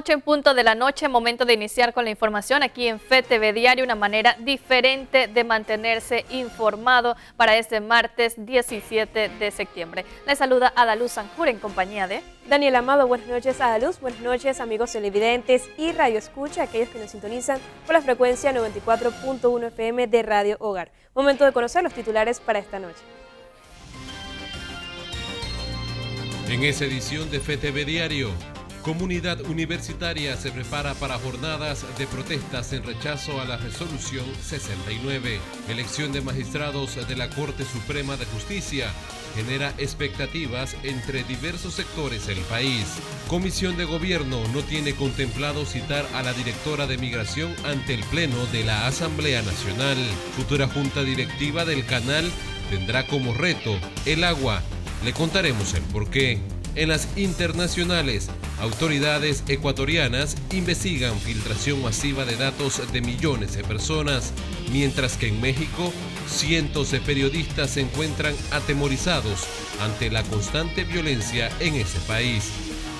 8 en punto de la noche, momento de iniciar con la información aquí en FETV Diario, una manera diferente de mantenerse informado para este martes 17 de septiembre. Les saluda Adaluz Sanjur en compañía de Daniel Amado. Buenas noches, Adaluz. Buenas noches, amigos televidentes y radio escucha, aquellos que nos sintonizan por la frecuencia 94.1 FM de Radio Hogar. Momento de conocer los titulares para esta noche. En esa edición de FETV Diario, comunidad universitaria se prepara para jornadas de protestas en rechazo a la resolución 69. Elección de magistrados de la Corte Suprema de Justicia genera expectativas entre diversos sectores del país. Comisión de Gobierno no tiene contemplado citar a la directora de Migración ante el Pleno de la Asamblea Nacional. Futura Junta Directiva del Canal tendrá como reto el agua. Le contaremos el porqué. En las internacionales, autoridades ecuatorianas investigan filtración masiva de datos de millones de personas, mientras que en México, cientos de periodistas se encuentran atemorizados ante la constante violencia en ese país.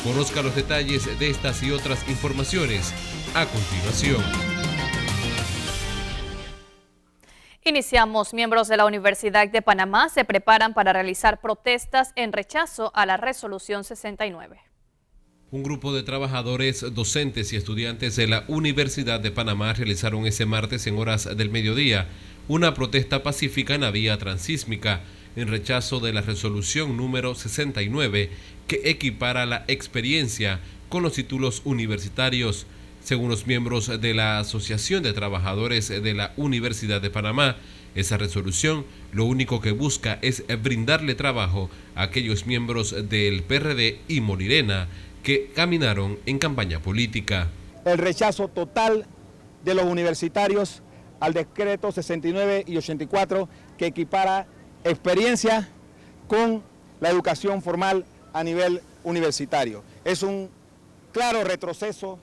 Conozca los detalles de estas y otras informaciones a continuación. Iniciamos. Miembros de la Universidad de Panamá se preparan para realizar protestas en rechazo a la resolución 69. Un grupo de trabajadores, docentes y estudiantes de la Universidad de Panamá realizaron ese martes en horas del mediodía una protesta pacífica en la vía transísmica en rechazo de la resolución número 69 que equipara la experiencia con los títulos universitarios. Según los miembros de la Asociación de Trabajadores de la Universidad de Panamá, esa resolución lo único que busca es brindarle trabajo a aquellos miembros del PRD y Molirena que caminaron en campaña política. El rechazo total de los universitarios al decreto 69 y 84 que equipara experiencia con la educación formal a nivel universitario. Es un claro retroceso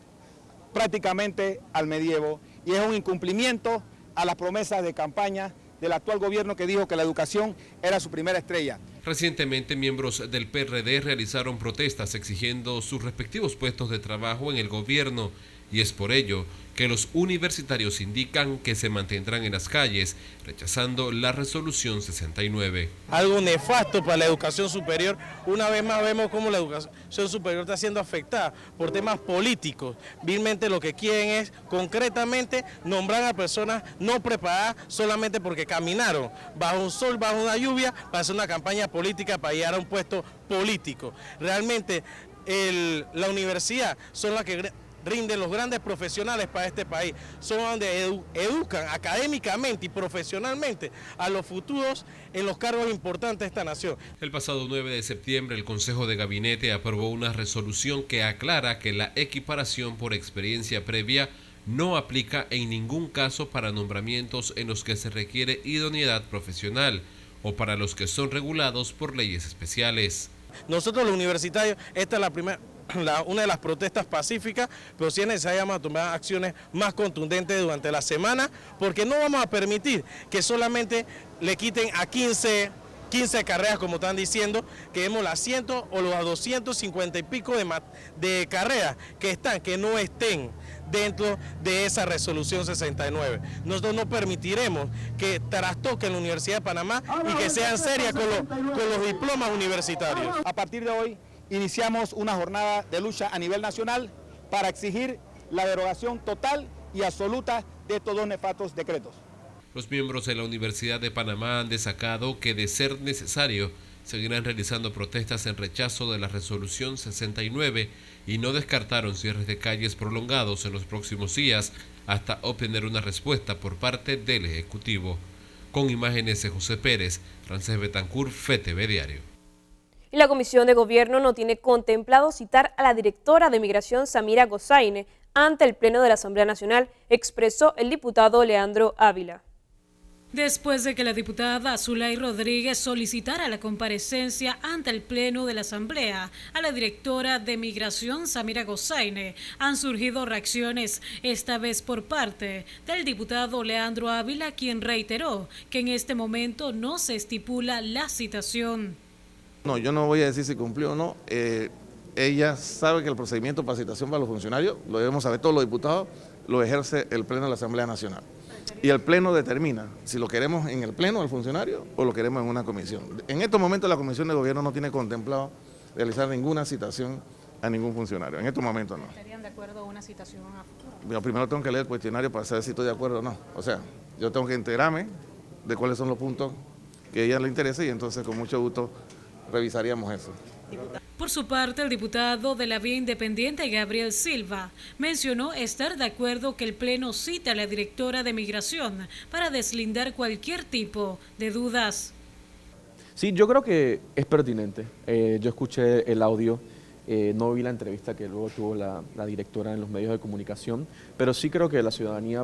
prácticamente al medievo y es un incumplimiento a las promesas de campaña del actual gobierno que dijo que la educación era su primera estrella. Recientemente, miembros del PRD realizaron protestas exigiendo sus respectivos puestos de trabajo en el gobierno y es por ello que los universitarios indican que se mantendrán en las calles rechazando la resolución 69. Algo nefasto para la educación superior. Una vez más vemos cómo la educación superior está siendo afectada por temas políticos. Vilmente lo que quieren es concretamente nombrar a personas no preparadas solamente porque caminaron bajo un sol, bajo una lluvia, para hacer una campaña política, para llegar a un puesto político. Realmente la universidad son las que rinden los grandes profesionales para este país, son donde educan académicamente y profesionalmente a los futuros en los cargos importantes de esta nación. El pasado 9 de septiembre el Consejo de Gabinete aprobó una resolución que aclara que la equiparación por experiencia previa no aplica en ningún caso para nombramientos en los que se requiere idoneidad profesional o para los que son regulados por leyes especiales. Nosotros los universitarios, esta es una de las protestas pacíficas, pero sí es necesario vamos a tomar acciones más contundentes durante la semana, porque no vamos a permitir que solamente le quiten a 15 carreras, como están diciendo, que demos las 100 o los 250 y pico de carreras que no estén dentro de esa resolución 69. Nosotros no permitiremos que trastoquen la Universidad de Panamá y que sean serias con los diplomas universitarios. A partir de hoy iniciamos una jornada de lucha a nivel nacional para exigir la derogación total y absoluta de estos dos nefastos decretos. Los miembros de la Universidad de Panamá han destacado que, de ser necesario, seguirán realizando protestas en rechazo de la resolución 69 y no descartaron cierres de calles prolongados en los próximos días hasta obtener una respuesta por parte del Ejecutivo. Con imágenes de José Pérez, Frances Betancourt, FETV Diario. Y la Comisión de Gobierno no tiene contemplado citar a la directora de Migración, Samira Gossaine, ante el Pleno de la Asamblea Nacional, expresó el diputado Leandro Ávila. Después de que la diputada Zulay Rodríguez solicitara la comparecencia ante el Pleno de la Asamblea a la directora de Migración, Samira Gossaine, han surgido reacciones, esta vez por parte del diputado Leandro Ávila, quien reiteró que en este momento no se estipula la citación. No, yo no voy a decir si cumplió o no. ella sabe que el procedimiento para citación para los funcionarios, lo debemos saber todos los diputados, lo ejerce el Pleno de la Asamblea Nacional. Y el Pleno determina si lo queremos en el Pleno del funcionario o lo queremos en una comisión. En estos momentos la Comisión de Gobierno no tiene contemplado realizar ninguna citación a ningún funcionario. En estos momentos no. ¿Estarían de acuerdo a una citación a futuro? Yo primero tengo que leer el cuestionario para saber si estoy de acuerdo o no. O sea, yo tengo que enterarme de cuáles son los puntos que a ella le interesa y entonces con mucho gusto revisaríamos eso. Por su parte, el diputado de la Vía Independiente, Gabriel Silva, mencionó estar de acuerdo que el Pleno cite a la directora de Migración para deslindar cualquier tipo de dudas. Sí, yo creo que es pertinente. Yo escuché el audio, no vi la entrevista que luego tuvo la directora en los medios de comunicación, pero sí creo que la ciudadanía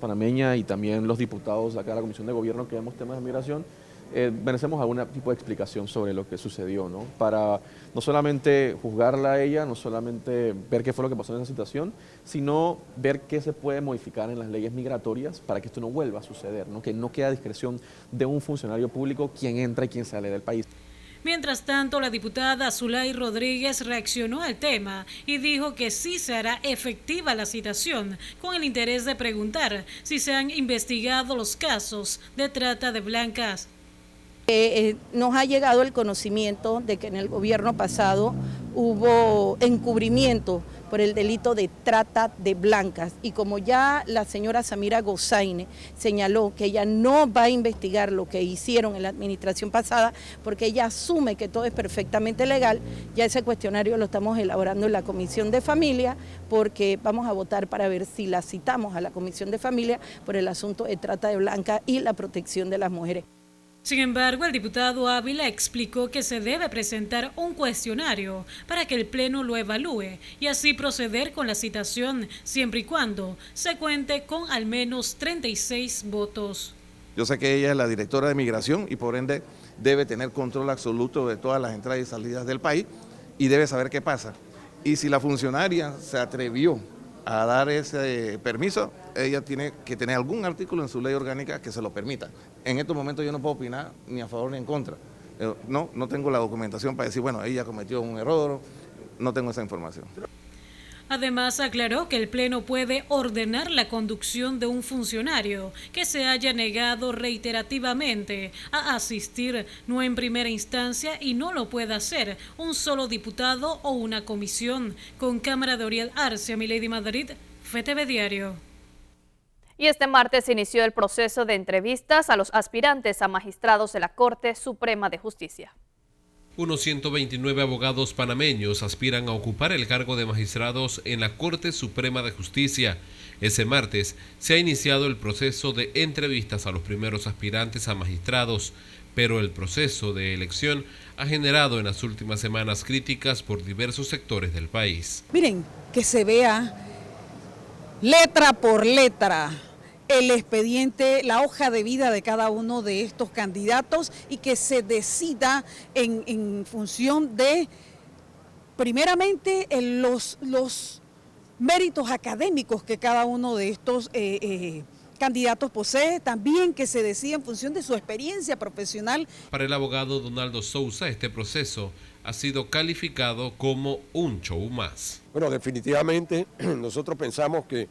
panameña y también los diputados acá de la Comisión de Gobierno que vemos temas de migración, merecemos algún tipo de explicación sobre lo que sucedió, ¿no? Para no solamente juzgarla a ella, no solamente ver qué fue lo que pasó en esa situación, sino ver qué se puede modificar en las leyes migratorias para que esto no vuelva a suceder, ¿no? Que no quede a discreción de un funcionario público quién entra y quién sale del país. Mientras tanto, la diputada Zulay Rodríguez reaccionó al tema y dijo que sí se hará efectiva la citación, con el interés de preguntar si se han investigado los casos de trata de blancas. Nos ha llegado el conocimiento de que en el gobierno pasado hubo encubrimiento por el delito de trata de blancas y como ya la señora Samira Gossaine señaló que ella no va a investigar lo que hicieron en la administración pasada porque ella asume que todo es perfectamente legal, ya ese cuestionario lo estamos elaborando en la Comisión de Familia porque vamos a votar para ver si la citamos a la Comisión de Familia por el asunto de trata de blancas y la protección de las mujeres. Sin embargo, el diputado Ávila explicó que se debe presentar un cuestionario para que el Pleno lo evalúe y así proceder con la citación, siempre y cuando se cuente con al menos 36 votos. Yo sé que ella es la directora de Migración y por ende debe tener control absoluto de todas las entradas y salidas del país y debe saber qué pasa. Y si la funcionaria se atrevió a dar ese permiso, ella tiene que tener algún artículo en su ley orgánica que se lo permita. En estos momentos yo no puedo opinar ni a favor ni en contra. No tengo la documentación para decir, bueno, ella cometió un error, no tengo esa información. Además, aclaró que el Pleno puede ordenar la conducción de un funcionario que se haya negado reiterativamente a asistir, no en primera instancia, y no lo pueda hacer un solo diputado o una comisión. Con cámara de Oriel Arce, Milady Madrid, FTV Diario. Y este martes inició el proceso de entrevistas a los aspirantes a magistrados de la Corte Suprema de Justicia. Unos 129 abogados panameños aspiran a ocupar el cargo de magistrados en la Corte Suprema de Justicia. Ese martes se ha iniciado el proceso de entrevistas a los primeros aspirantes a magistrados, pero el proceso de elección ha generado en las últimas semanas críticas por diversos sectores del país. Miren, que se vea letra por letra el expediente, la hoja de vida de cada uno de estos candidatos y que se decida en función de, primeramente, los méritos académicos que cada uno de estos candidatos posee, también que se decida en función de su experiencia profesional. Para el abogado Donaldo Sousa, este proceso ha sido calificado como un show más. Bueno, definitivamente nosotros pensamos que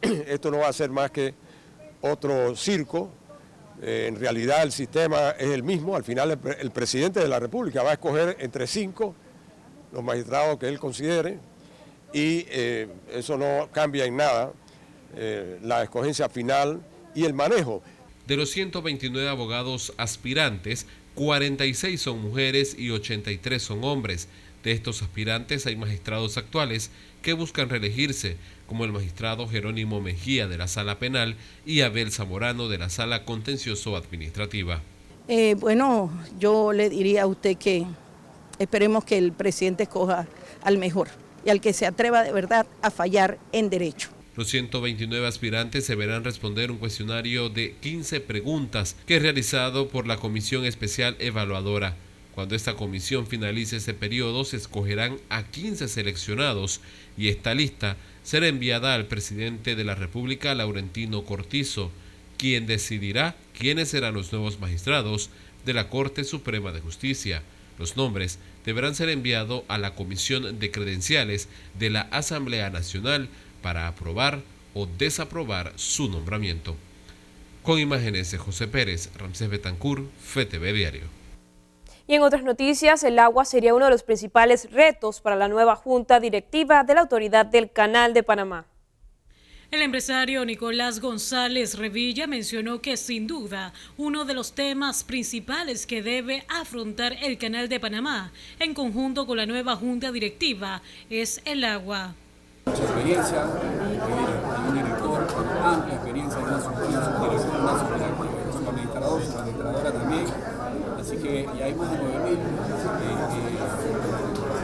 esto no va a ser más que otro circo. En realidad el sistema es el mismo. Al final el presidente de la República va a escoger entre 5 los magistrados que él considere y eso no cambia en nada la escogencia final y el manejo. De los 129 abogados aspirantes, 46 son mujeres y 83 son hombres. De estos aspirantes hay magistrados actuales que buscan reelegirse, como el magistrado Jerónimo Mejía de la Sala Penal y Abel Zamorano de la Sala Contencioso Administrativa. Bueno, yo le diría a usted que esperemos que el presidente escoja al mejor y al que se atreva de verdad a fallar en derecho. Los 129 aspirantes se verán responder un cuestionario de 15 preguntas que es realizado por la Comisión Especial Evaluadora. Cuando esta comisión finalice ese periodo, se escogerán a 15 seleccionados y esta lista será enviada al presidente de la República, Laurentino Cortizo, quien decidirá quiénes serán los nuevos magistrados de la Corte Suprema de Justicia. Los nombres deberán ser enviados a la Comisión de Credenciales de la Asamblea Nacional para aprobar o desaprobar su nombramiento. Con imágenes de José Pérez, Ramsés Betancur, FETV Diario. Y en otras noticias, el agua sería uno de los principales retos para la nueva Junta Directiva de la Autoridad del Canal de Panamá. El empresario Nicolás González Revilla mencionó que sin duda uno de los temas principales que debe afrontar el Canal de Panamá en conjunto con la nueva Junta Directiva es el agua. Mucha experiencia, un director con amplia experiencia en una subadministradora también, así que ya hay más de 9.000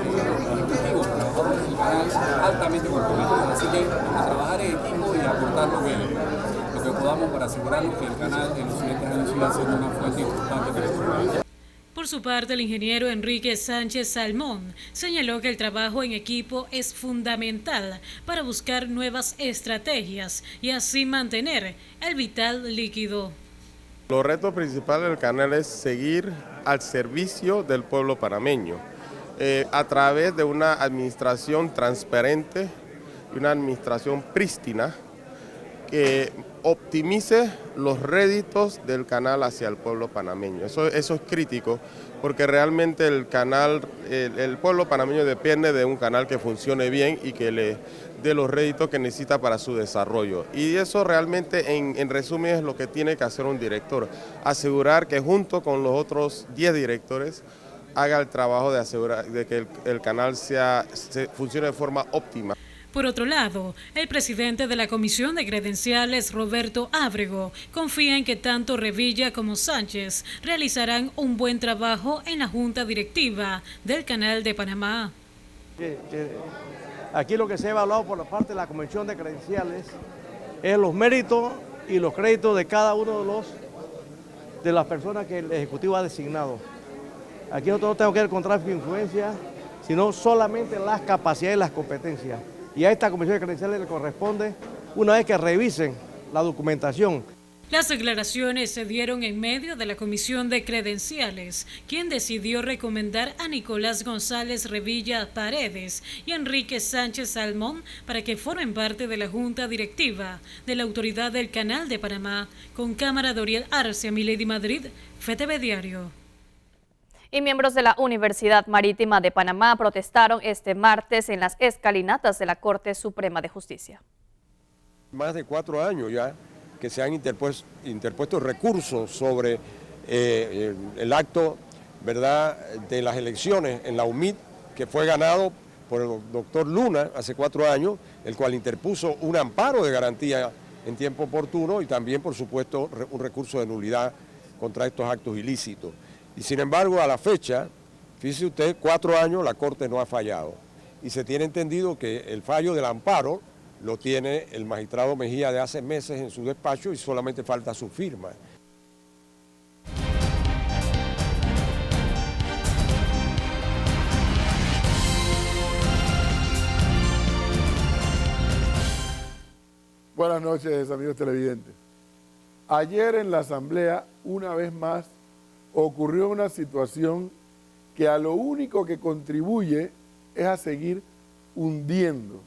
ejecutivos trabajadores del canal altamente comprometidos, así que a trabajar en equipo y aportar lo que podamos para asegurarnos que el canal en los siguientes años siga siendo una fuente importante de crecimiento. Por su parte, el ingeniero Enrique Sánchez Salmón señaló que el trabajo en equipo es fundamental para buscar nuevas estrategias y así mantener el vital líquido. Los retos principales del canal es seguir al servicio del pueblo panameño a través de una administración transparente y una administración prístina que optimice los réditos del canal hacia el pueblo panameño. Eso es crítico porque realmente el canal, el pueblo panameño depende de un canal que funcione bien y que le dé los réditos que necesita para su desarrollo. Y eso realmente en resumen es lo que tiene que hacer un director, asegurar que junto con los otros 10 directores haga el trabajo de asegurar de que el canal funcione de forma óptima. Por otro lado, el presidente de la Comisión de Credenciales, Roberto Ábrego, confía en que tanto Revilla como Sánchez realizarán un buen trabajo en la Junta Directiva del Canal de Panamá. Aquí lo que se ha evaluado por la parte de la Comisión de Credenciales es los méritos y los créditos de cada uno de las personas que el Ejecutivo ha designado. Aquí nosotros no tenemos que ver con tráfico de influencia, sino solamente las capacidades y las competencias. Y a esta Comisión de Credenciales le corresponde, una vez que revisen la documentación. Las declaraciones se dieron en medio de la Comisión de Credenciales, quien decidió recomendar a Nicolás González Revilla Paredes y Enrique Sánchez Salmón para que formen parte de la Junta Directiva de la Autoridad del Canal de Panamá, con cámara de Oriel Arce, Milady Madrid, FETV Diario. Y miembros de la Universidad Marítima de Panamá protestaron este martes en las escalinatas de la Corte Suprema de Justicia. Más de 4 años ya que se han interpuesto recursos sobre el acto, ¿verdad?, de las elecciones en la UMIT, que fue ganado por el doctor Luna hace 4 años, el cual interpuso un amparo de garantía en tiempo oportuno y también, por supuesto, un recurso de nulidad contra estos actos ilícitos. Y sin embargo, a la fecha, fíjese usted, 4 años la Corte no ha fallado. Y se tiene entendido que el fallo del amparo lo tiene el magistrado Mejía de hace meses en su despacho y solamente falta su firma. Buenas noches, amigos televidentes. Ayer en la Asamblea, una vez más, ocurrió una situación que a lo único que contribuye es a seguir hundiendo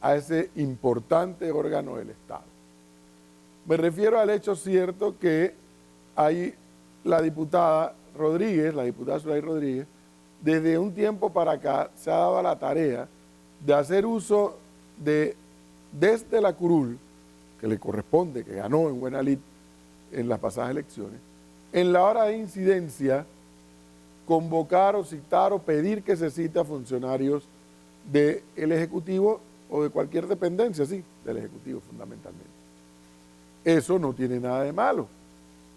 a ese importante órgano del Estado. Me refiero al hecho cierto que hay la diputada Rodríguez, la diputada Zulay Rodríguez, desde un tiempo para acá se ha dado a la tarea de hacer uso desde la curul, que le corresponde, que ganó en buena lid en las pasadas elecciones, en la hora de incidencia, convocar o citar o pedir que se cite a funcionarios del Ejecutivo o de cualquier dependencia, sí, del Ejecutivo fundamentalmente. Eso no tiene nada de malo.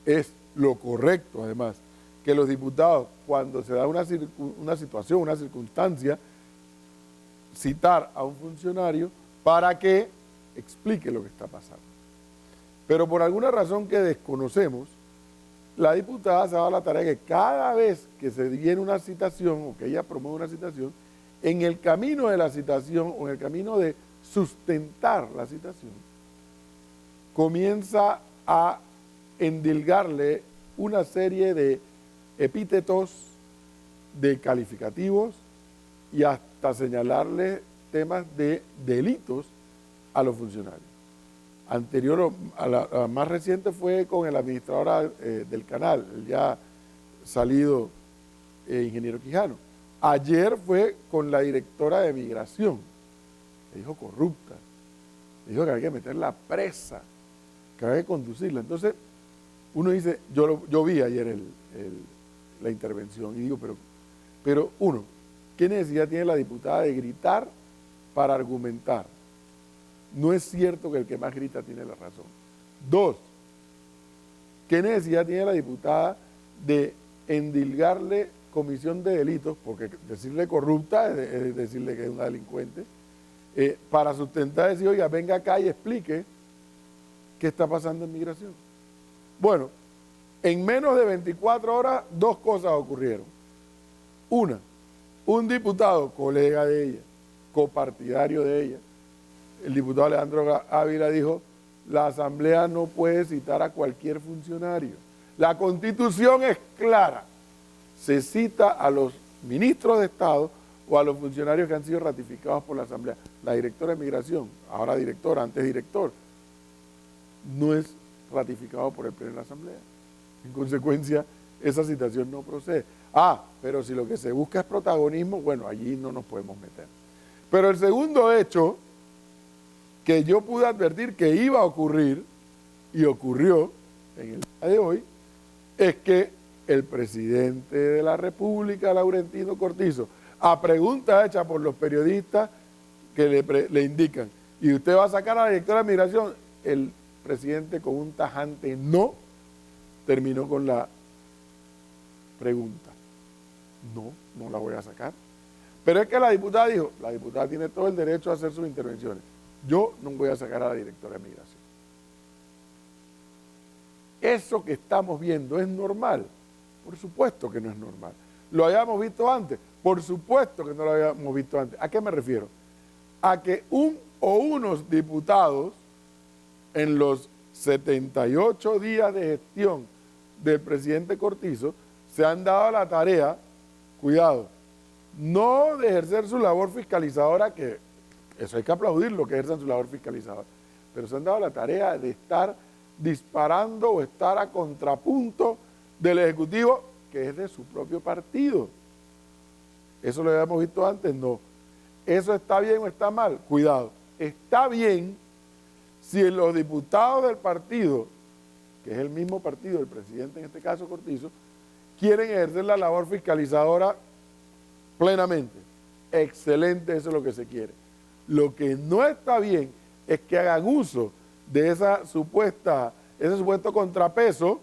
Es lo correcto, además, que los diputados, cuando se da una situación, una circunstancia, citar a un funcionario para que explique lo que está pasando. Pero por alguna razón que desconocemos, la diputada se ha dado la tarea que cada vez que se viene una citación o que ella promueve una citación, en el camino de la citación o en el camino de sustentar la citación, comienza a endilgarle una serie de epítetos, de calificativos y hasta señalarle temas de delitos a los funcionarios. Anterior, a la más reciente fue con el administrador del canal, el ya salido ingeniero Quijano. Ayer fue con la directora de migración, que dijo corrupta, dijo que había que meterla presa, que había que conducirla. Entonces, uno dice, yo vi ayer la intervención y digo, pero uno, ¿qué necesidad tiene la diputada de gritar para argumentar? No es cierto que el que más grita tiene la razón. Dos, ¿qué necesidad tiene la diputada de endilgarle comisión de delitos, porque decirle corrupta es decirle que es una delincuente, para sustentar decir, oiga, venga acá y explique qué está pasando en migración? Bueno, en menos de 24 horas, dos cosas ocurrieron. Una, un diputado, colega de ella, copartidario de ella, el diputado Alejandro Ávila dijo, la Asamblea no puede citar a cualquier funcionario. La Constitución es clara. Se cita a los ministros de Estado o a los funcionarios que han sido ratificados por la Asamblea. La directora de Migración, ahora directora, antes director, no es ratificado por el Pleno de la Asamblea. En consecuencia, esa citación no procede. Pero si lo que se busca es protagonismo, bueno, allí no nos podemos meter. Pero el segundo hecho que yo pude advertir que iba a ocurrir, y ocurrió en el día de hoy, es que el presidente de la República, Laurentino Cortizo, a pregunta hecha por los periodistas que le indican, ¿y usted va a sacar a la directora de migración? El presidente, con un tajante no, terminó con la pregunta. No la voy a sacar. Pero es que la diputada dijo, la diputada tiene todo el derecho a hacer sus intervenciones. Yo no voy a sacar a la directora de migración. Eso que estamos viendo es normal. Por supuesto que no es normal. ¿Lo habíamos visto antes? Por supuesto que no lo habíamos visto antes. ¿A qué me refiero? A que unos diputados en los 78 días de gestión del presidente Cortizo se han dado la tarea, cuidado, no de ejercer su labor fiscalizadora, que eso hay que aplaudirlo, que ejerzan su labor fiscalizadora, pero se han dado la tarea de estar disparando o estar a contrapunto del Ejecutivo, que es de su propio partido. ¿Eso lo habíamos visto antes? No. ¿Eso está bien o está mal? Cuidado. Está bien si los diputados del partido, que es el mismo partido del presidente, en este caso Cortizo, quieren ejercer la labor fiscalizadora plenamente. Excelente, eso es lo que se quiere. Lo que no está bien es que hagan uso de ese supuesto contrapeso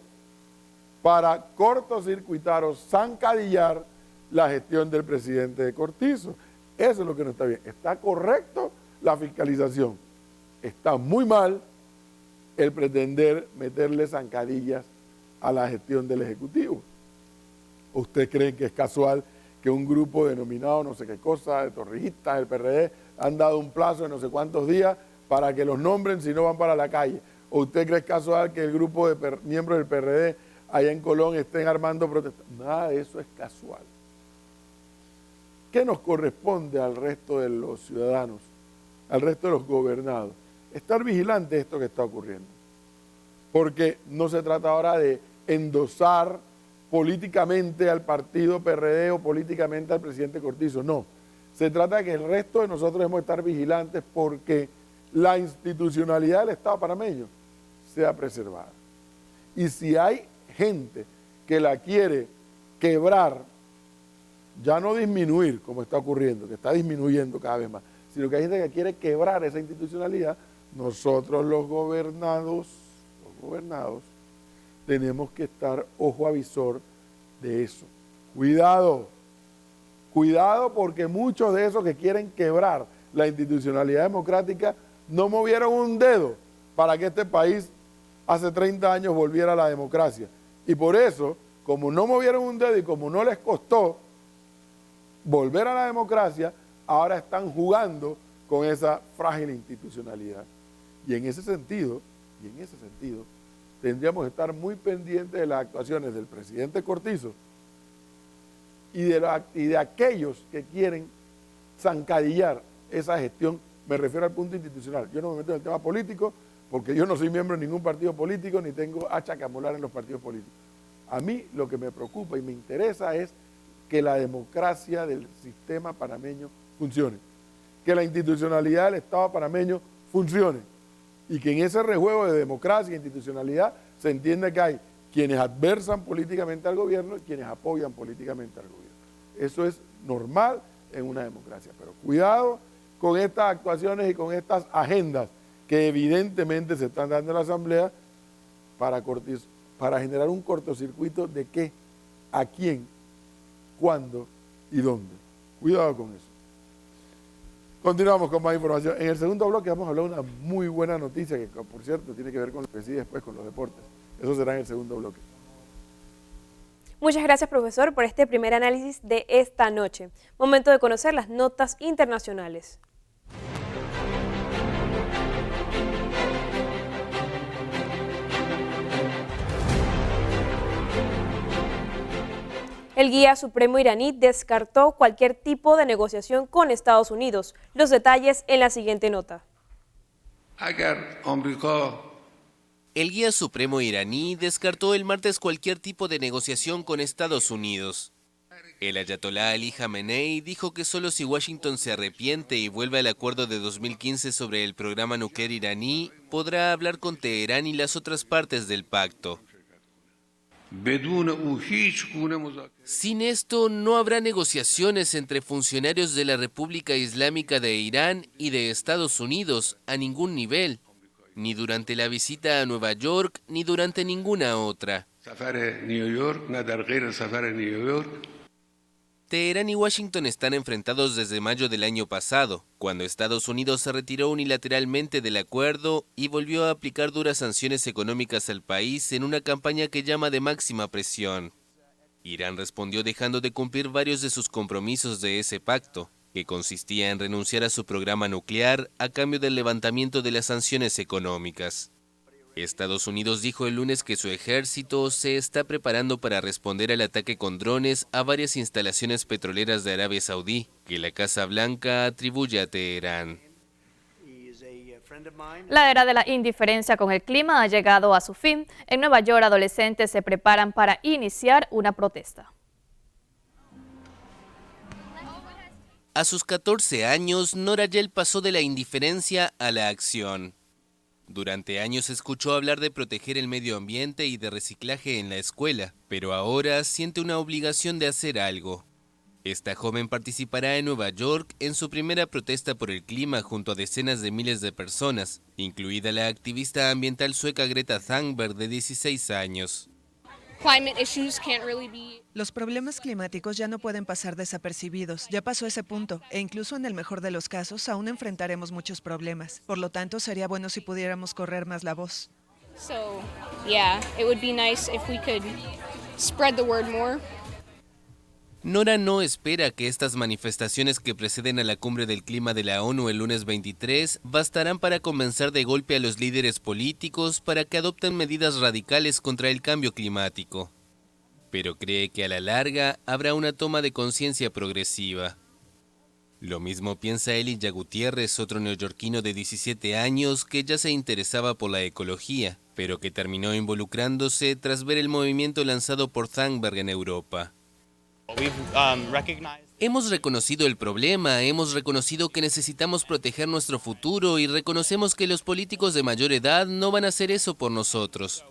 para cortocircuitar o zancadillar la gestión del presidente Cortizo. Eso es lo que no está bien. Está correcto la fiscalización. Está muy mal el pretender meterle zancadillas a la gestión del Ejecutivo. ¿Usted cree que es casual que un grupo denominado no sé qué cosa, de torrijistas del PRD, han dado un plazo de no sé cuántos días para que los nombren si no van para la calle? ¿O usted cree casual que el grupo de miembros del PRD allá en Colón estén armando protestas? Nada de eso es casual. ¿Qué nos corresponde al resto de los ciudadanos, al resto de los gobernados? Estar vigilantes de esto que está ocurriendo. Porque no se trata ahora de endosar políticamente al partido PRD o políticamente al presidente Cortizo, no. Se trata de que el resto de nosotros debemos estar vigilantes porque la institucionalidad del Estado panameño sea preservada. Y si hay gente que la quiere quebrar, ya no disminuir como está ocurriendo, que está disminuyendo cada vez más, sino que hay gente que quiere quebrar esa institucionalidad, nosotros los gobernados, tenemos que estar ojo avisor de eso. Cuidado, cuidado porque muchos de esos que quieren quebrar la institucionalidad democrática no movieron un dedo para que este país hace 30 años volviera a la democracia. Y por eso, como no movieron un dedo y como no les costó volver a la democracia, ahora están jugando con esa frágil institucionalidad. Y en ese sentido, tendríamos que estar muy pendientes de las actuaciones del presidente Cortizo y de aquellos que quieren zancadillar esa gestión. Me refiero al punto institucional. Yo no me meto en el tema político porque yo no soy miembro de ningún partido político ni tengo hacha que amolar en los partidos políticos. A mí lo que me preocupa y me interesa es que la democracia del sistema panameño funcione, que la institucionalidad del Estado panameño funcione y que en ese rejuego de democracia e institucionalidad se entienda que hay quienes adversan políticamente al gobierno y quienes apoyan políticamente al gobierno. Eso es normal en una democracia, pero cuidado con estas actuaciones y con estas agendas que evidentemente se están dando en la Asamblea para generar un cortocircuito de qué, a quién, cuándo y dónde. Cuidado con eso. Continuamos con más información. En el segundo bloque vamos a hablar de una muy buena noticia que, por cierto, tiene que ver con lo que sigue después, con los deportes. Eso será en el segundo bloque. Muchas gracias, profesor, por este primer análisis de esta noche. Momento de conocer las notas internacionales. El guía supremo iraní descartó cualquier tipo de negociación con Estados Unidos. Los detalles en la siguiente nota. El guía supremo iraní descartó el martes cualquier tipo de negociación con Estados Unidos. El ayatolá Ali Khamenei dijo que solo si Washington se arrepiente y vuelve al acuerdo de 2015 sobre el programa nuclear iraní, podrá hablar con Teherán y las otras partes del pacto. Sin esto, no habrá negociaciones entre funcionarios de la República Islámica de Irán y de Estados Unidos a ningún nivel, ni durante la visita a Nueva York, ni durante ninguna otra. Teherán y Washington están enfrentados desde mayo del año pasado, cuando Estados Unidos se retiró unilateralmente del acuerdo y volvió a aplicar duras sanciones económicas al país en una campaña que llama de máxima presión. Irán respondió dejando de cumplir varios de sus compromisos de ese pacto, que consistía en renunciar a su programa nuclear a cambio del levantamiento de las sanciones económicas. Estados Unidos dijo el lunes que su ejército se está preparando para responder al ataque con drones a varias instalaciones petroleras de Arabia Saudí, que la Casa Blanca atribuye a Teherán. La era de la indiferencia con el clima ha llegado a su fin. En Nueva York, adolescentes se preparan para iniciar una protesta. A sus 14 años, Nora Yel pasó de la indiferencia a la acción. Durante años escuchó hablar de proteger el medio ambiente y de reciclaje en la escuela, pero ahora siente una obligación de hacer algo. Esta joven participará en Nueva York en su primera protesta por el clima junto a decenas de miles de personas, incluida la activista ambiental sueca Greta Thunberg de 16 años. Los problemas climáticos ya no pueden pasar desapercibidos, ya pasó ese punto, e incluso en el mejor de los casos aún enfrentaremos muchos problemas. Por lo tanto, sería bueno si pudiéramos correr más la voz. Nora no espera que estas manifestaciones que preceden a la cumbre del clima de la ONU el lunes 23 bastarán para convencer de golpe a los líderes políticos para que adopten medidas radicales contra el cambio climático. Pero cree que a la larga habrá una toma de conciencia progresiva. Lo mismo piensa Elijah Gutiérrez, otro neoyorquino de 17 años que ya se interesaba por la ecología, pero que terminó involucrándose tras ver el movimiento lanzado por Thunberg en Europa. Hemos reconocido el problema, hemos reconocido que necesitamos proteger nuestro futuro y reconocemos que los políticos de mayor edad no van a hacer eso por nosotros.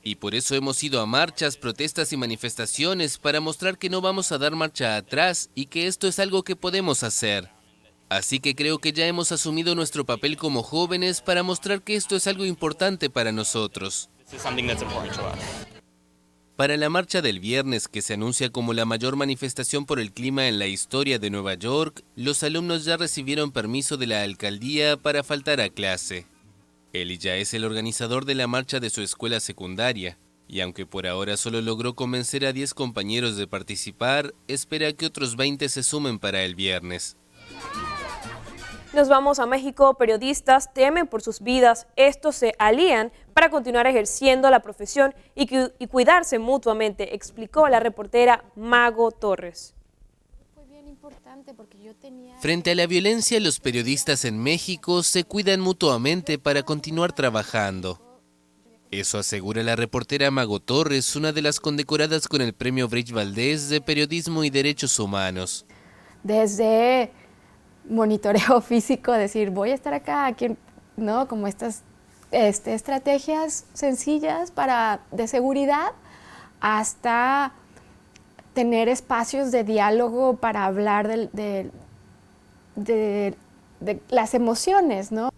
Y por eso hemos ido a marchas, protestas y manifestaciones para mostrar que no vamos a dar marcha atrás y que esto es algo que podemos hacer. Así que creo que ya hemos asumido nuestro papel como jóvenes para mostrar que esto es algo importante para nosotros. Para la marcha del viernes, que se anuncia como la mayor manifestación por el clima en la historia de Nueva York, los alumnos ya recibieron permiso de la alcaldía para faltar a clase. Elijah es el organizador de la marcha de su escuela secundaria, y aunque por ahora solo logró convencer a 10 compañeros de participar, espera que otros 20 se sumen para el viernes. Nos vamos a México. Periodistas temen por sus vidas. Estos se alían para continuar ejerciendo la profesión y cuidarse mutuamente, explicó la reportera Mago Torres. Frente a la violencia, los periodistas en México se cuidan mutuamente para continuar trabajando. Eso asegura la reportera Mago Torres, una de las condecoradas con el premio Brecht Valdés de Periodismo y Derechos Humanos. Desde monitoreo físico, decir voy a estar acá, aquí, ¿no? Como estas estrategias sencillas de seguridad, hasta tener espacios de diálogo para hablar de las emociones, ¿no?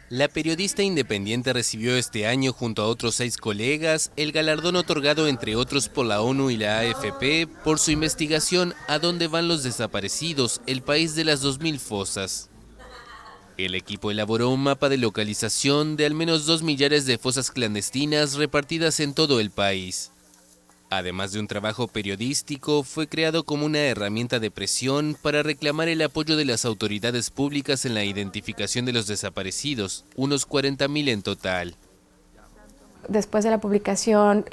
La periodista independiente recibió este año, junto a otros 6 colegas, el galardón otorgado entre otros por la ONU y la AFP por su investigación ¿A dónde van los desaparecidos? El país de las 2000 fosas. El equipo elaboró un mapa de localización de al menos 2 millares de fosas clandestinas repartidas en todo el país. Además de un trabajo periodístico, fue creado como una herramienta de presión para reclamar el apoyo de las autoridades públicas en la identificación de los desaparecidos, unos 40.000 en total. Después de la publicación,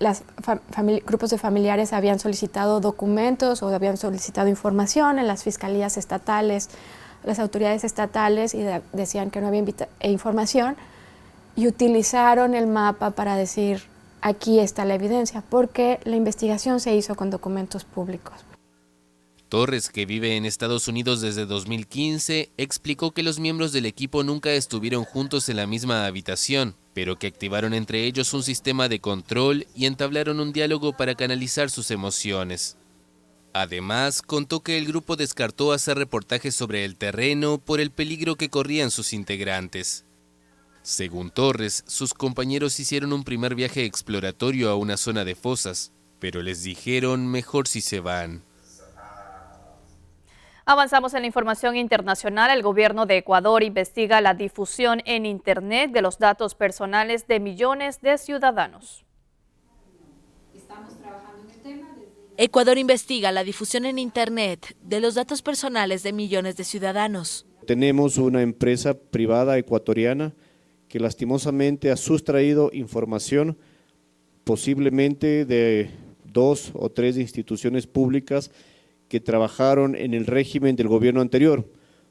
grupos de familiares habían solicitado documentos o habían solicitado información en las fiscalías estatales, las autoridades estatales, y decían que no había información, y utilizaron el mapa para decir: aquí está la evidencia, porque la investigación se hizo con documentos públicos. Torres, que vive en Estados Unidos desde 2015, explicó que los miembros del equipo nunca estuvieron juntos en la misma habitación, pero que activaron entre ellos un sistema de control y entablaron un diálogo para canalizar sus emociones. Además, contó que el grupo descartó hacer reportajes sobre el terreno por el peligro que corrían sus integrantes. Según Torres, sus compañeros hicieron un primer viaje exploratorio a una zona de fosas, pero les dijeron mejor si se van. Avanzamos en la información internacional. El gobierno de Ecuador investiga la difusión en Internet de los datos personales de millones de ciudadanos. Ecuador investiga la difusión en Internet de los datos personales de millones de ciudadanos. Tenemos una empresa privada ecuatoriana que lastimosamente ha sustraído información posiblemente de 2 o 3 instituciones públicas que trabajaron en el régimen del gobierno anterior,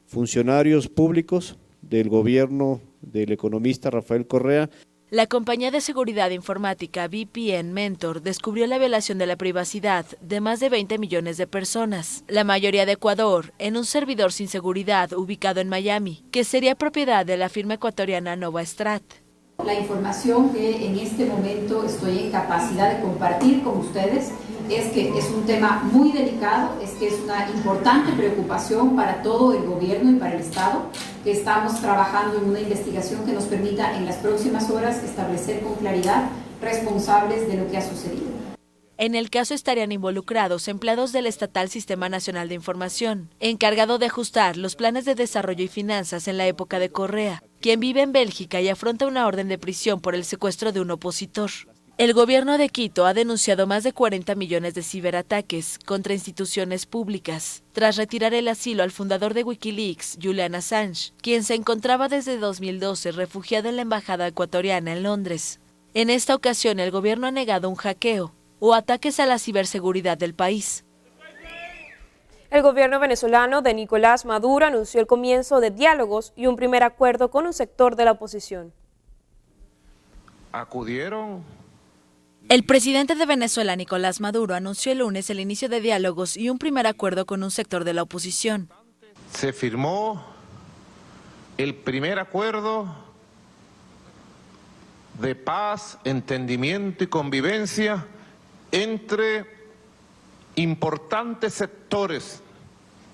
funcionarios públicos del gobierno del economista Rafael Correa. La compañía de seguridad informática VPN Mentor descubrió la violación de la privacidad de más de 20 millones de personas, la mayoría de Ecuador, en un servidor sin seguridad ubicado en Miami, que sería propiedad de la firma ecuatoriana Novastrat. La información que en este momento estoy en capacidad de compartir con ustedes es que es un tema muy delicado, es que es una importante preocupación para todo el gobierno y para el Estado, que estamos trabajando en una investigación que nos permita en las próximas horas establecer con claridad responsables de lo que ha sucedido. En el caso estarían involucrados empleados del estatal Sistema Nacional de Información, encargado de ajustar los planes de desarrollo y finanzas en la época de Correa, quien vive en Bélgica y afronta una orden de prisión por el secuestro de un opositor. El gobierno de Quito ha denunciado más de 40 millones de ciberataques contra instituciones públicas, tras retirar el asilo al fundador de Wikileaks, Julian Assange, quien se encontraba desde 2012 refugiado en la embajada ecuatoriana en Londres. En esta ocasión, el gobierno ha negado un hackeo o ataques a la ciberseguridad del país. El gobierno venezolano de Nicolás Maduro anunció el comienzo de diálogos y un primer acuerdo con un sector de la oposición. Acudieron. El presidente de Venezuela, Nicolás Maduro, anunció el lunes el inicio de diálogos y un primer acuerdo con un sector de la oposición. Se firmó el primer acuerdo de paz, entendimiento y convivencia entre importantes sectores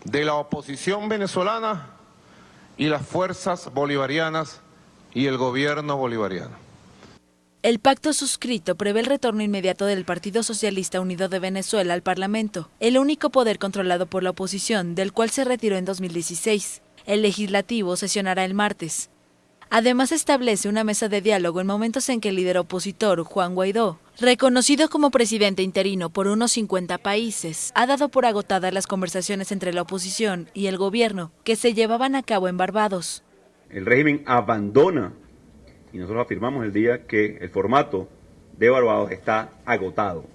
de la oposición venezolana y las fuerzas bolivarianas y el gobierno bolivariano. El pacto suscrito prevé el retorno inmediato del Partido Socialista Unido de Venezuela al Parlamento, el único poder controlado por la oposición, del cual se retiró en 2016. El legislativo sesionará el martes. Además, establece una mesa de diálogo en momentos en que el líder opositor, Juan Guaidó, reconocido como presidente interino por unos 50 países, ha dado por agotadas las conversaciones entre la oposición y el gobierno que se llevaban a cabo en Barbados. El régimen abandona, y nosotros afirmamos el día que el formato de Barbados está agotado.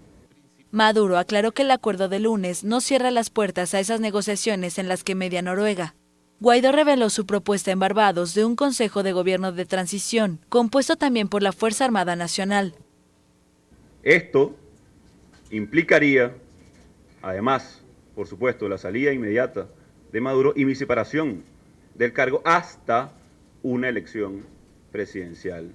Maduro aclaró que el acuerdo de lunes no cierra las puertas a esas negociaciones en las que media Noruega. Guaidó reveló su propuesta en Barbados de un Consejo de Gobierno de Transición, compuesto también por la Fuerza Armada Nacional. Esto implicaría, además, por supuesto, la salida inmediata de Maduro y mi separación del cargo hasta una elección presidencial.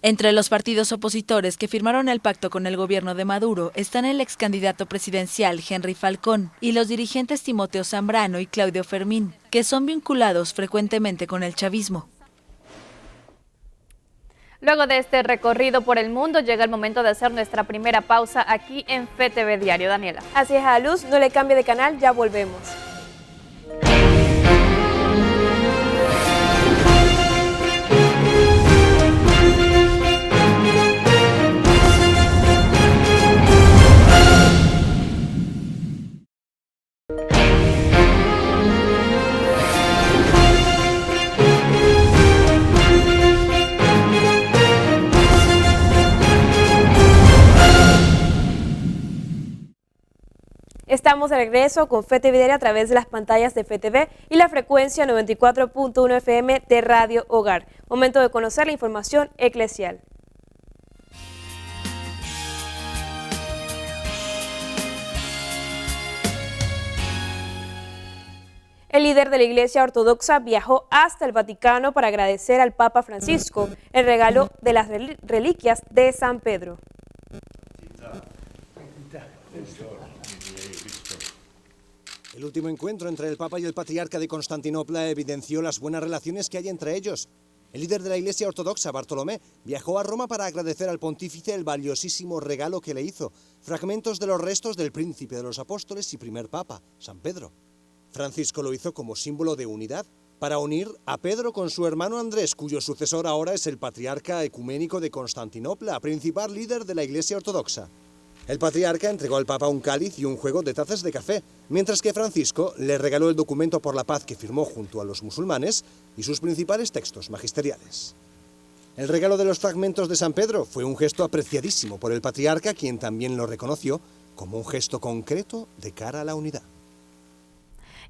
Entre los partidos opositores que firmaron el pacto con el gobierno de Maduro están el ex candidato presidencial Henry Falcón y los dirigentes Timoteo Zambrano y Claudio Fermín, que son vinculados frecuentemente con el chavismo. Luego de este recorrido por el mundo, llega el momento de hacer nuestra primera pausa aquí en FTV Diario. Daniela. Así es, Adaluz, no le cambie de canal, ya volvemos. Estamos de regreso con FTV Diario a través de las pantallas de FTV y la frecuencia 94.1 FM de Radio Hogar. Momento de conocer la información eclesial. El líder de la Iglesia Ortodoxa viajó hasta el Vaticano para agradecer al Papa Francisco el regalo de las reliquias de San Pedro. El último encuentro entre el Papa y el Patriarca de Constantinopla evidenció las buenas relaciones que hay entre ellos. El líder de la Iglesia Ortodoxa, Bartolomé, viajó a Roma para agradecer al pontífice el valiosísimo regalo que le hizo, fragmentos de los restos del príncipe de los apóstoles y primer Papa, San Pedro. Francisco lo hizo como símbolo de unidad, para unir a Pedro con su hermano Andrés, cuyo sucesor ahora es el Patriarca Ecuménico de Constantinopla, principal líder de la Iglesia Ortodoxa. El patriarca entregó al Papa un cáliz y un juego de tazas de café, mientras que Francisco le regaló el documento por la paz que firmó junto a los musulmanes y sus principales textos magisteriales. El regalo de los fragmentos de San Pedro fue un gesto apreciadísimo por el patriarca, quien también lo reconoció como un gesto concreto de cara a la unidad.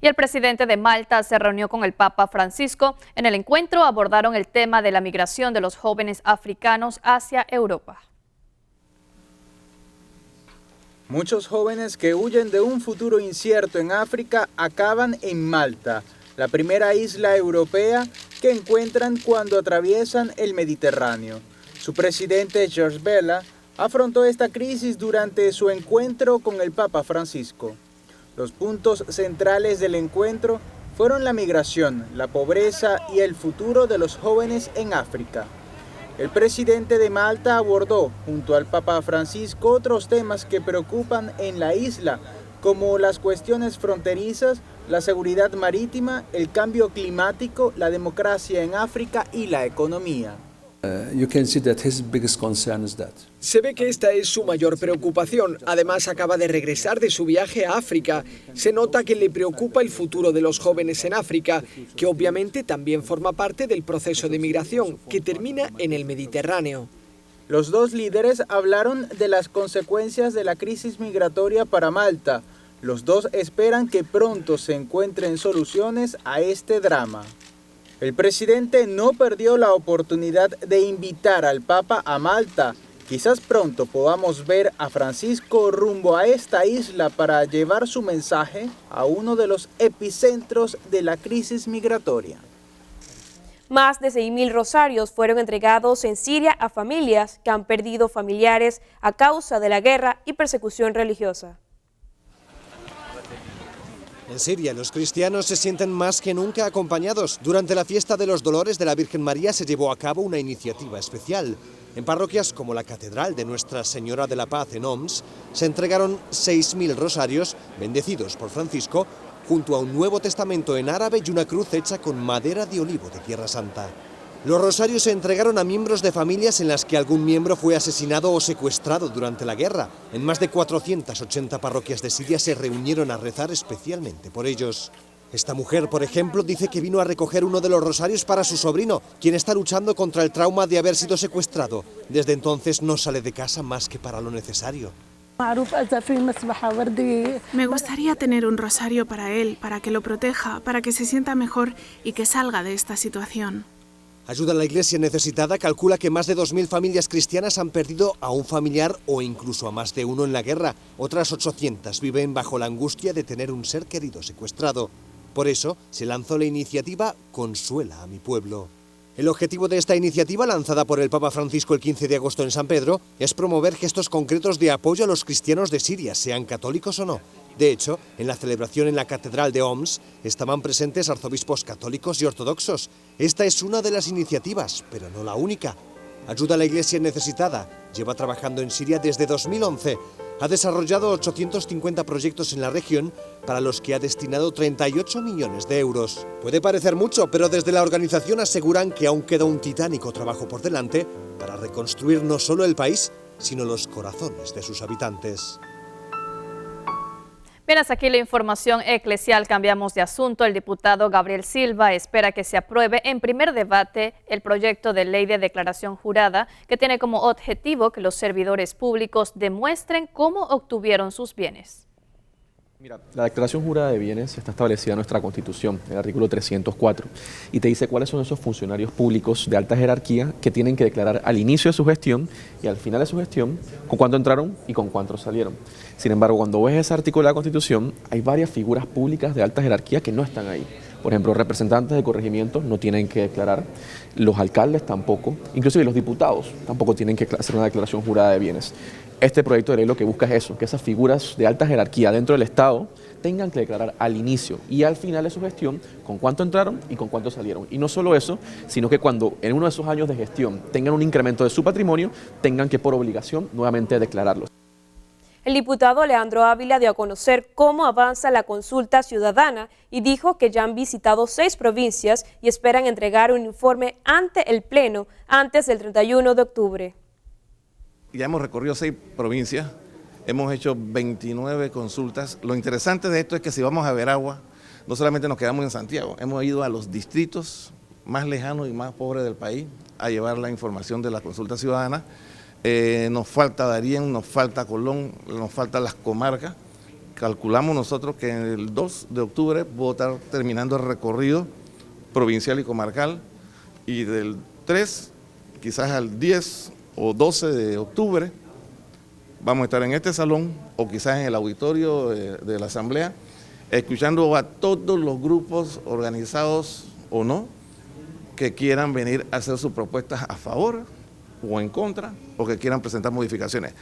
Y el presidente de Malta se reunió con el Papa Francisco. En el encuentro abordaron el tema de la migración de los jóvenes africanos hacia Europa. Muchos jóvenes que huyen de un futuro incierto en África acaban en Malta, la primera isla europea que encuentran cuando atraviesan el Mediterráneo. Su presidente, George Vella, afrontó esta crisis durante su encuentro con el Papa Francisco. Los puntos centrales del encuentro fueron la migración, la pobreza y el futuro de los jóvenes en África. El presidente de Malta abordó, junto al Papa Francisco, otros temas que preocupan en la isla, como las cuestiones fronterizas, la seguridad marítima, el cambio climático, la democracia en África y la economía. Se ve que esta es su mayor preocupación. Además, acaba de regresar de su viaje a África. Se nota que le preocupa el futuro de los jóvenes en África, que obviamente también forma parte del proceso de migración, que termina en el Mediterráneo. Los dos líderes hablaron de las consecuencias de la crisis migratoria para Malta. Los dos esperan que pronto se encuentren soluciones a este drama. El presidente no perdió la oportunidad de invitar al Papa a Malta. Quizás pronto podamos ver a Francisco rumbo a esta isla para llevar su mensaje a uno de los epicentros de la crisis migratoria. Más de 6.000 rosarios fueron entregados en Siria a familias que han perdido familiares a causa de la guerra y persecución religiosa. En Siria, los cristianos se sienten más que nunca acompañados. Durante la fiesta de los Dolores de la Virgen María se llevó a cabo una iniciativa especial. En parroquias como la Catedral de Nuestra Señora de la Paz en Homs, se entregaron 6.000 rosarios, bendecidos por Francisco, junto a un Nuevo Testamento en árabe y una cruz hecha con madera de olivo de Tierra Santa. Los rosarios se entregaron a miembros de familias en las que algún miembro fue asesinado o secuestrado durante la guerra. En más de 480 parroquias de Siria se reunieron a rezar especialmente por ellos. Esta mujer, por ejemplo, dice que vino a recoger uno de los rosarios para su sobrino, quien está luchando contra el trauma de haber sido secuestrado. Desde entonces no sale de casa más que para lo necesario. Me gustaría tener un rosario para él, para que lo proteja, para que se sienta mejor y que salga de esta situación. Ayuda a la Iglesia Necesitada calcula que más de 2.000 familias cristianas han perdido a un familiar o incluso a más de uno en la guerra. Otras 800 viven bajo la angustia de tener un ser querido secuestrado. Por eso se lanzó la iniciativa Consuela a mi pueblo. El objetivo de esta iniciativa, lanzada por el Papa Francisco el 15 de agosto en San Pedro, es promover gestos concretos de apoyo a los cristianos de Siria, sean católicos o no. De hecho, en la celebración en la Catedral de Homs estaban presentes arzobispos católicos y ortodoxos. Esta es una de las iniciativas, pero no la única. Ayuda a la Iglesia Necesitada. Lleva trabajando en Siria desde 2011. Ha desarrollado 850 proyectos en la región, para los que ha destinado 38 millones de euros. Puede parecer mucho, pero desde la organización aseguran que aún queda un titánico trabajo por delante para reconstruir no solo el país, sino los corazones de sus habitantes. Bien, hasta aquí la información eclesial. Cambiamos de asunto. El diputado Gabriel Silva espera que se apruebe en primer debate el proyecto de ley de declaración jurada, que tiene como objetivo que los servidores públicos demuestren cómo obtuvieron sus bienes. Mira, la declaración jurada de bienes está establecida en nuestra Constitución, en el artículo 304, y te dice cuáles son esos funcionarios públicos de alta jerarquía que tienen que declarar al inicio de su gestión y al final de su gestión con cuánto entraron y con cuánto salieron. Sin embargo, cuando ves ese artículo de la Constitución, hay varias figuras públicas de alta jerarquía que no están ahí. Por ejemplo, representantes de corregimientos no tienen que declarar, los alcaldes tampoco, inclusive los diputados tampoco tienen que hacer una declaración jurada de bienes. Este proyecto de ley lo que busca es eso, que esas figuras de alta jerarquía dentro del Estado tengan que declarar al inicio y al final de su gestión con cuánto entraron y con cuánto salieron. Y no solo eso, sino que cuando en uno de esos años de gestión tengan un incremento de su patrimonio, tengan que por obligación nuevamente declararlo. El diputado Alejandro Ávila dio a conocer cómo avanza la consulta ciudadana y dijo que ya han visitado 6 provincias y esperan entregar un informe ante el Pleno antes del 31 de octubre. Ya hemos recorrido 6 provincias, hemos hecho 29 consultas. Lo interesante de esto es que si vamos a Veragua, no solamente nos quedamos en Santiago, hemos ido a los distritos más lejanos y más pobres del país a llevar la información de la consulta ciudadana. Nos falta Darién, nos falta Colón, nos faltan las comarcas. Calculamos nosotros que el 2 de octubre voy a estar terminando el recorrido provincial y comarcal, y del 3 quizás al 10 o 12 de octubre vamos a estar en este salón o quizás en el auditorio de la Asamblea, escuchando a todos los grupos organizados o no que quieran venir a hacer sus propuestas a favor o en contra, o que quieran presentar modificaciones.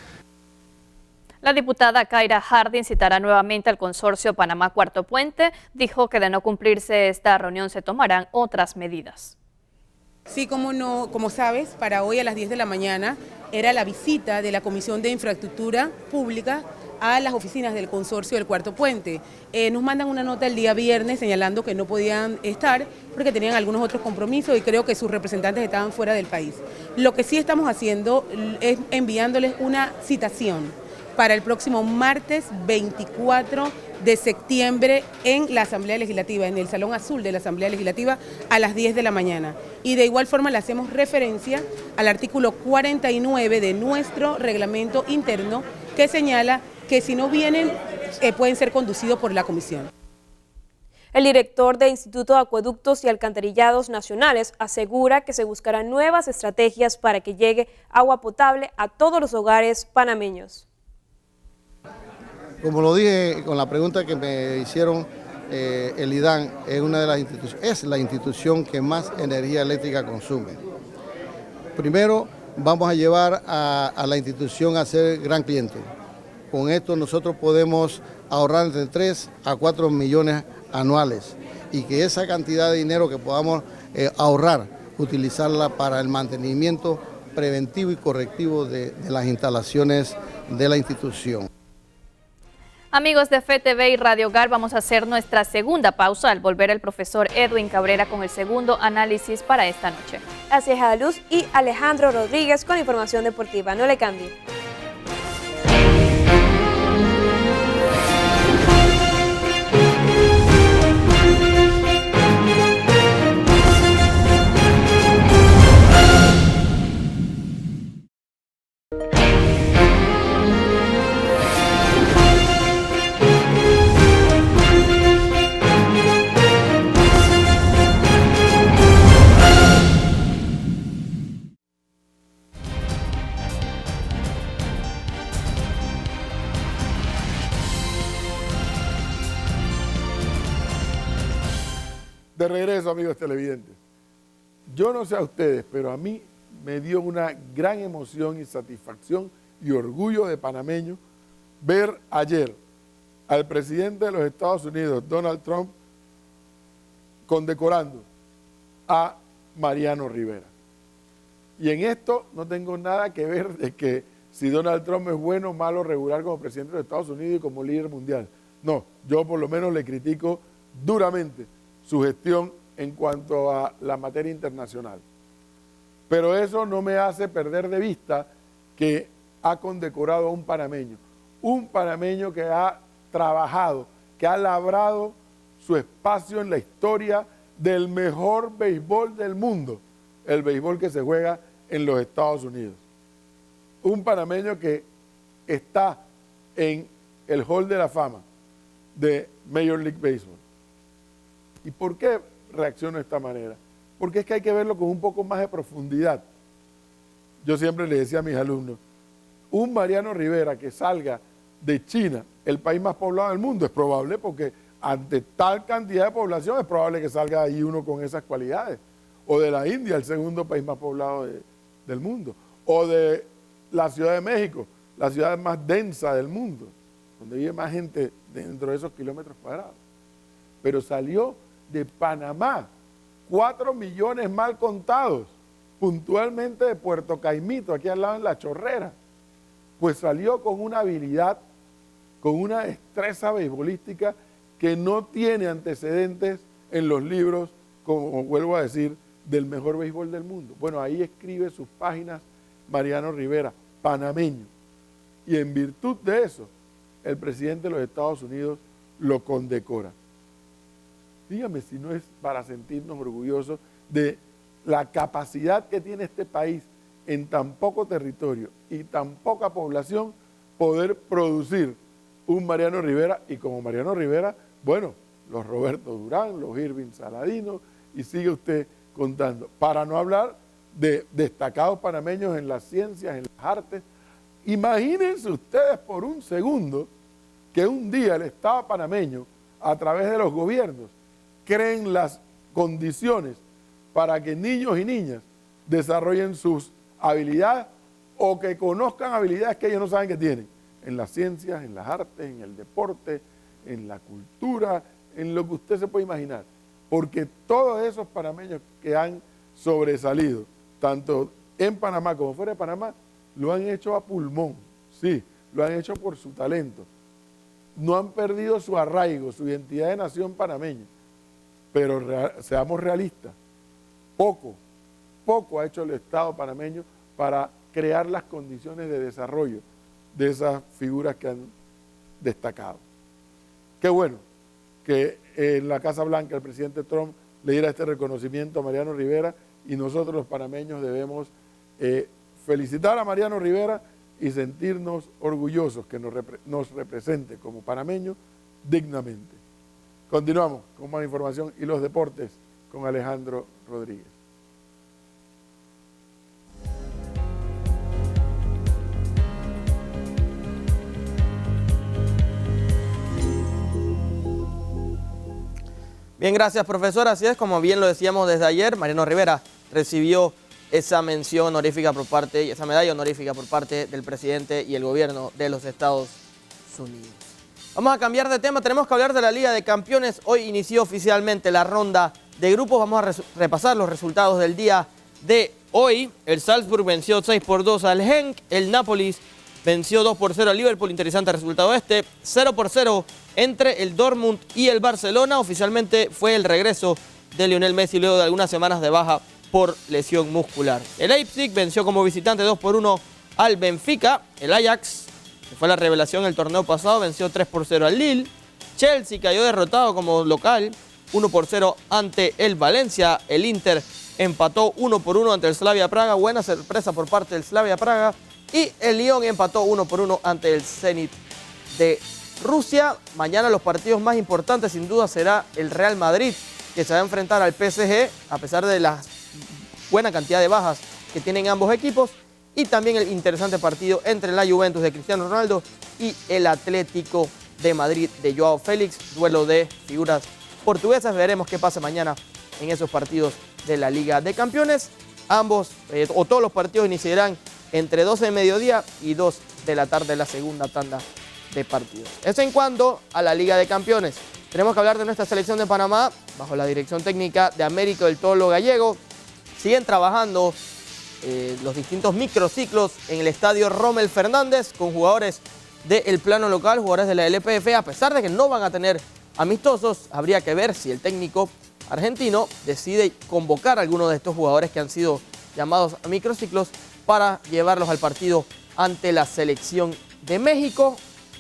La diputada Kaira Harding citará nuevamente al consorcio Panamá Cuarto Puente. Dijo que de no cumplirse esta reunión se tomarán otras medidas. Sí, como sabes, para hoy a las 10 de la mañana era la visita de la Comisión de Infraestructura Pública a las oficinas del consorcio del Cuarto Puente. Nos mandan una nota el día viernes señalando que no podían estar porque tenían algunos otros compromisos y creo que sus representantes estaban fuera del país. Lo que sí estamos haciendo es enviándoles una citación para el próximo martes 24 de septiembre en la Asamblea Legislativa, en el Salón Azul de la Asamblea Legislativa a las 10 de la mañana. Y de igual forma le hacemos referencia al artículo 49 de nuestro reglamento interno que señala que si no vienen pueden ser conducidos por la comisión. El director del Instituto de Acueductos y Alcantarillados Nacionales asegura que se buscarán nuevas estrategias para que llegue agua potable a todos los hogares panameños. Como lo dije con la pregunta que me hicieron, el IDAN es la institución que más energía eléctrica consume. Primero, vamos a llevar a la institución a ser gran cliente. Con esto nosotros podemos ahorrar entre 3 a 4 millones anuales y que esa cantidad de dinero que podamos ahorrar, utilizarla para el mantenimiento preventivo y correctivo de las instalaciones de la institución. Amigos de FTV y Radio Hogar, vamos a hacer nuestra segunda pausa. Al volver el profesor Edwin Cabrera con el segundo análisis para esta noche. Gracias a Luz y Alejandro Rodríguez con información deportiva. No le cambie. De regreso, amigos televidentes. Yo no sé a ustedes, pero a mí me dio una gran emoción y satisfacción y orgullo de panameño ver ayer al presidente de los Estados Unidos, Donald Trump, condecorando a Mariano Rivera. Y en esto no tengo nada que ver de que si Donald Trump es bueno o malo regular como presidente de los Estados Unidos y como líder mundial. No, yo por lo menos le critico duramente su gestión en cuanto a la materia internacional. Pero eso no me hace perder de vista que ha condecorado a un panameño que ha trabajado, que ha labrado su espacio en la historia del mejor béisbol del mundo, el béisbol que se juega en los Estados Unidos. Un panameño que está en el Hall de la Fama de Major League Baseball. ¿Y por qué reacciono de esta manera? Porque es que hay que verlo con un poco más de profundidad. Yo siempre le decía a mis alumnos, un Mariano Rivera que salga de China, el país más poblado del mundo, es probable porque ante tal cantidad de población es probable que salga ahí uno con esas cualidades. O de la India, el segundo país más poblado del mundo. O de la Ciudad de México, la ciudad más densa del mundo, donde vive más gente dentro de esos kilómetros cuadrados. Pero salió de Panamá, 4 millones mal contados, puntualmente de Puerto Caimito, aquí al lado en La Chorrera. Pues salió con una habilidad, con una destreza beisbolística que no tiene antecedentes en los libros, como vuelvo a decir, del mejor béisbol del mundo. Bueno, ahí escribe sus páginas Mariano Rivera, panameño. Y en virtud de eso, el presidente de los Estados Unidos lo condecora. Dígame si no es para sentirnos orgullosos de la capacidad que tiene este país en tan poco territorio y tan poca población poder producir un Mariano Rivera, y como Mariano Rivera, bueno, los Roberto Durán, los Irving Saladino, y sigue usted contando. Para no hablar de destacados panameños en las ciencias, en las artes. Imagínense ustedes por un segundo que un día el Estado panameño, a través de los gobiernos, creen las condiciones para que niños y niñas desarrollen sus habilidades o que conozcan habilidades que ellos no saben que tienen, en las ciencias, en las artes, en el deporte, en la cultura, en lo que usted se puede imaginar. Porque todos esos panameños que han sobresalido, tanto en Panamá como fuera de Panamá, lo han hecho a pulmón, sí, lo han hecho por su talento. No han perdido su arraigo, su identidad de nación panameña. Pero seamos realistas, poco ha hecho el Estado panameño para crear las condiciones de desarrollo de esas figuras que han destacado. Qué bueno que en la Casa Blanca el presidente Trump le diera este reconocimiento a Mariano Rivera, y nosotros los panameños debemos felicitar a Mariano Rivera y sentirnos orgullosos que nos represente como panameños dignamente. Continuamos con más información y los deportes con Alejandro Rodríguez. Bien, gracias, profesor. Así es, como bien lo decíamos desde ayer, Mariano Rivera recibió esa mención honorífica por parte, esa medalla honorífica por parte del presidente y el gobierno de los Estados Unidos. Vamos a cambiar de tema, tenemos que hablar de la Liga de Campeones. Hoy inició oficialmente la ronda de grupos. Vamos a repasar los resultados del día de hoy. El Salzburg venció 6-2 al Genk, el Nápoles venció 2-0 al Liverpool, interesante resultado este, 0-0 entre el Dortmund y el Barcelona. Oficialmente fue el regreso de Lionel Messi luego de algunas semanas de baja por lesión muscular. El Leipzig venció como visitante 2-1 al Benfica. El Ajax, que fue la revelación el torneo pasado, venció 3-0 al Lille. Chelsea cayó derrotado como local 1-0 ante el Valencia. El Inter empató 1-1 ante el Slavia Praga, buena sorpresa por parte del Slavia Praga. Y el Lyon empató 1-1 ante el Zenit de Rusia. Mañana los partidos más importantes sin duda será el Real Madrid, que se va a enfrentar al PSG a pesar de la buena cantidad de bajas que tienen ambos equipos. Y también el interesante partido entre la Juventus de Cristiano Ronaldo y el Atlético de Madrid de Joao Félix. Duelo de figuras portuguesas. Veremos qué pasa mañana en esos partidos de la Liga de Campeones. Ambos, o todos los partidos iniciarán entre 12 de mediodía y 2 de la tarde, la segunda tanda de partidos. Eso en cuanto a la Liga de Campeones. Tenemos que hablar de nuestra selección de Panamá, bajo la dirección técnica de Américo del Tolo Gallego. Siguen trabajando los distintos microciclos en el estadio Rommel Fernández con jugadores del plano local, jugadores de la LPF. A pesar de que no van a tener amistosos, habría que ver si el técnico argentino decide convocar a algunos de estos jugadores que han sido llamados a microciclos para llevarlos al partido ante la selección de México.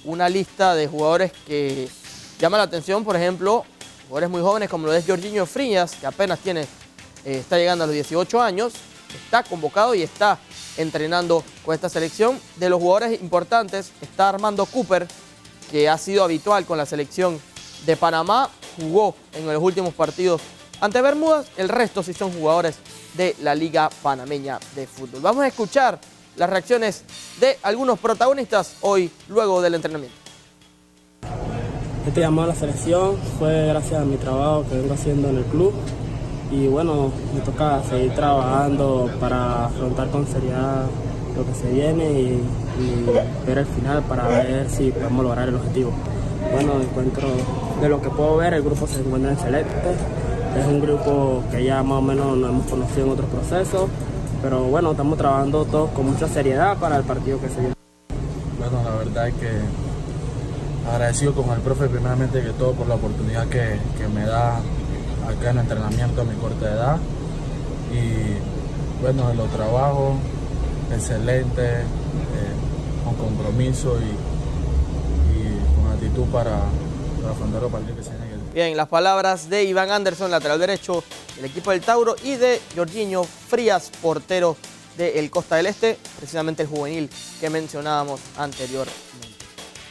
Una lista de jugadores que llama la atención, por ejemplo, jugadores muy jóvenes como lo es Jorginho Frías, que apenas está llegando a los 18 años, está convocado y está entrenando con esta selección. De los jugadores importantes está Armando Cooper, que ha sido habitual con la selección de Panamá, jugó en los últimos partidos ante Bermudas. El resto sí son jugadores de la Liga Panameña de Fútbol. Vamos a escuchar las reacciones de algunos protagonistas hoy, luego del entrenamiento. Este llamado a la selección fue gracias a mi trabajo que vengo haciendo en el club. Y bueno, me toca seguir trabajando para afrontar con seriedad lo que se viene y ver el final para ver si podemos lograr el objetivo. Bueno, de lo que puedo ver, el grupo se encuentra excelente. Es un grupo que ya más o menos nos hemos conocido en otros procesos, pero bueno, estamos trabajando todos con mucha seriedad para el partido que se viene. Bueno, la verdad es que agradecido con el profe primeramente que todo por la oportunidad que me da acá en entrenamiento a mi corta edad. Y bueno, lo trabajo excelente, con compromiso y con actitud para afrontar los partidos que se vienen. Bien, las palabras de Iván Anderson, lateral derecho del equipo del Tauro, y de Jorginho Frías, portero del Costa del Este, precisamente el juvenil que mencionábamos anteriormente.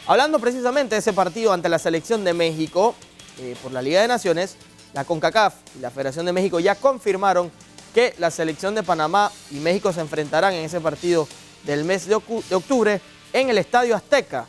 Hablando precisamente de ese partido ante la selección de México por la Liga de Naciones, la CONCACAF y la Federación de México ya confirmaron que la selección de Panamá y México se enfrentarán en ese partido del mes de octubre en el Estadio Azteca.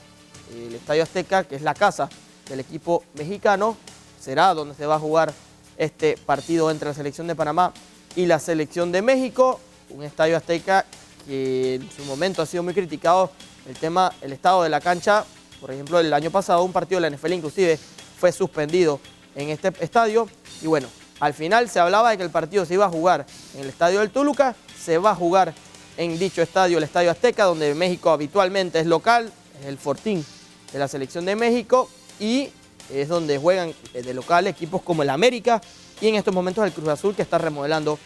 El Estadio Azteca, que es la casa del equipo mexicano, será donde se va a jugar este partido entre la selección de Panamá y la selección de México. Un Estadio Azteca que en su momento ha sido muy criticado, el estado de la cancha. Por ejemplo, el año pasado un partido de la NFL inclusive fue suspendido en este estadio. Y bueno, al final se hablaba de que el partido se iba a jugar en el estadio del Toluca, se va a jugar en dicho estadio, el Estadio Azteca, donde México habitualmente es local, es el fortín de la selección de México, y es donde juegan de local equipos como el América y en estos momentos el Cruz Azul, que está remodelando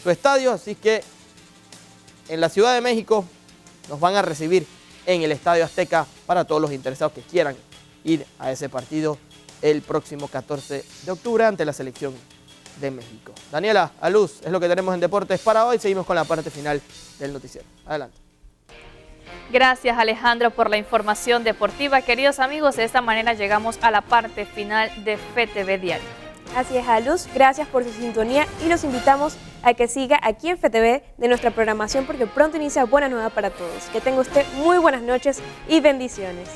su estadio. Así que en la Ciudad de México nos van a recibir en el Estadio Azteca para todos los interesados que quieran ir a ese partido el próximo 14 de octubre ante la selección de México. Daniela, a luz, es lo que tenemos en Deportes para hoy. Seguimos con la parte final del noticiero. Adelante. Gracias, Alejandro, por la información deportiva. Queridos amigos, de esta manera llegamos a la parte final de FTV Diario. Así es, Aluz, gracias por su sintonía y los invitamos a que siga aquí en FTV de nuestra programación porque pronto inicia Buena Nueva para Todos. Que tenga usted muy buenas noches y bendiciones.